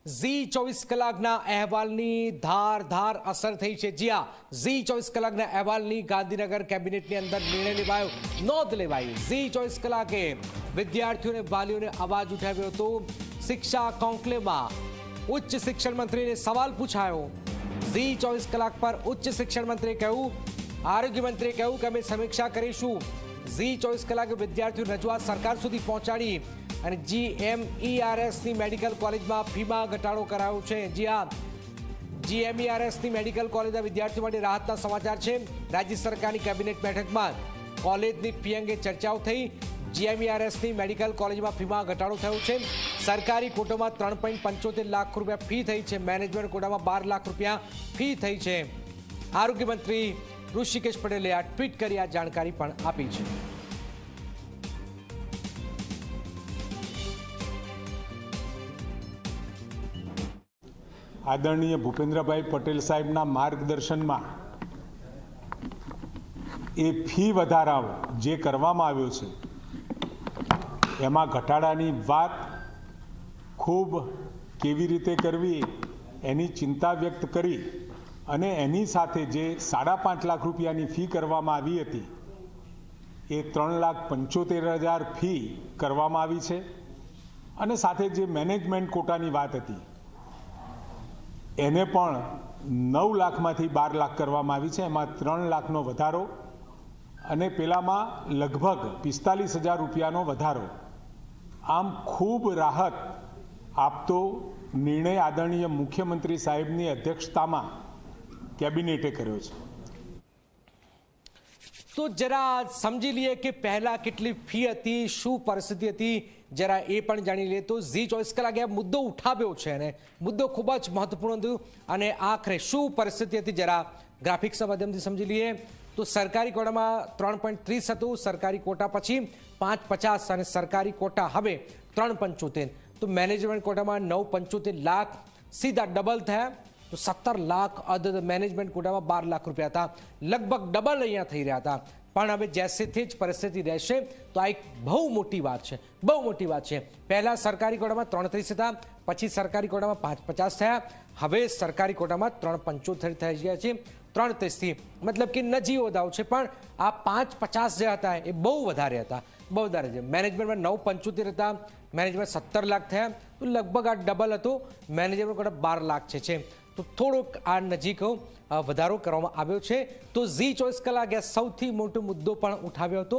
Z24 કલાકના અહેવાલની ધારદાર અસર થઈ છે। જી હા, Z24 કલાકના અહેવાલની ગાંધીનગર કેબિનેટની અંદર નિર્ણય લેવાયો, નોંધ લેવાઈ। Z24 કલાકે વિદ્યાર્થીઓને વાલીઓને અવાજ ઉઠાવ્યો હતો। શિક્ષા કોન્ક્લેવમાં ઉચ્ચ શિક્ષણ મંત્રીને સવાલ પૂછાયો। Z24 કલાક પર ઉચ્ચ શિક્ષણ મંત્રીએ કહ્યું, આરોગ્ય મંત્રીએ કહ્યું કે અમે સમીક્ષા કરીશું। Z24 કલાકે વિદ્યાર્થીઓ રજૂઆત સરકાર સુધી પહોંચાડી અને GMERSની મેડિકલ કોલેજમાં ફીમાં ઘટાડો કરાયો છે। જી હા, GMERSની મેડિકલ કોલેજના વિદ્યાર્થીઓ માટે રાહતના સમાચાર છે। રાજ્ય સરકારની કેબિનેટ બેઠકમાં કોલેજની ફી અંગે ચર્ચાઓ થઈ। GMERSની મેડિકલ કોલેજમાં ફીમાં ઘટાડો થયો છે। સરકારી કોટામાં 3.75 લાખ રૂપિયા ફી થઈ છે। મેનેજમેન્ટ કોટામાં 12 લાખ રૂપિયા ફી થઈ છે। આરોગ્ય મંત્રી ઋષિકેશ પટેલે આ ટ્વીટ કરી આ જાણકારી પણ આપી છે। આદરણીય ભૂપેન્દ્રભાઈ પટેલ સાહેબના માર્ગદર્શનમાં એ ફી વધારાઓ જે કરવામાં આવ્યો છે એમાં ઘટાડાની વાત ખૂબ કેવી રીતે કરવી એની ચિંતા વ્યક્ત કરી અને એની સાથે જે 5.5 લાખ રૂપિયાની ફી કરવામાં આવી હતી એ 3,75,000 ફી કરવામાં આવી છે અને સાથે જે મેનેજમેન્ટ કોટાની વાત હતી એને પણ 9 લાખમાંથી 12 લાખ કરવામાં આવી છે। એમાં 3 લાખનો વધારો અને પેલામાં લગભગ 45,000 રૂપિયાનો વધારો। આમ ખૂબ રાહત આપતો નિર્ણય આદરણીય મુખ્યમંત્રી સાહેબની અધ્યક્ષતામાં કેબિનેટે કર્યો છે। તો જરા સમજી લઈએ કે પહેલા કેટલી ફી હતી, શું પરિસ્થિતિ હતી, જરા એ પણ જાણી લઈએ। તો Z24 કલાકે આ મુદ્દો ઉઠાવ્યો છે અને મુદ્દો ખૂબ જ મહત્વપૂર્ણ હતો અને આખરે શું પરિસ્થિતિ હતી જરા ગ્રાફિક્સના માધ્યમથી સમજી લઈએ। તો સરકારી કોટામાં 3.30 હતું, સરકારી કોટા પછી 5.50 અને સરકારી કોટા હવે 3.75। તો મેનેજમેન્ટ કોટામાં 9.75 લાખ સીધા ડબલ થયા। તો 17 લાખ અદદ મેનેજમેન્ટ કોટામાં 12 લાખ રૂપિયા હતા, લગભગ ડબલ અહીંયા થઈ રહ્યા હતા। પણ હવે જેસેથી જ પરિસ્થિતિ રહેશે તો આ એક બહુ મોટી વાત છે, બહુ મોટી વાત છે। પહેલા સરકારી કોટામાં 3.30 હતા, પછી સરકારી કોટામાં 5.50 થયા, હવે સરકારી કોટામાં 3.75 થઈ ગયા છે। 3.30થી મતલબ કે નજીવો વધારો છે, પણ આ 5.50 જે હતા એ બહુ વધારે હતા, બહુ વધારે છે। મેનેજમેન્ટમાં 9.75 હતા, મેનેજમેન્ટ 17 લાખ થયા, તો લગભગ આ ડબલ હતું। મેનેજમેન્ટ કોટા 12 લાખ છે તો થોડોક આ નજીક વધારો કરવામાં આવ્યો છે। તો Z24 કલાકે સૌથી મોટો મુદ્દો પણ ઉઠાવ્યો હતો।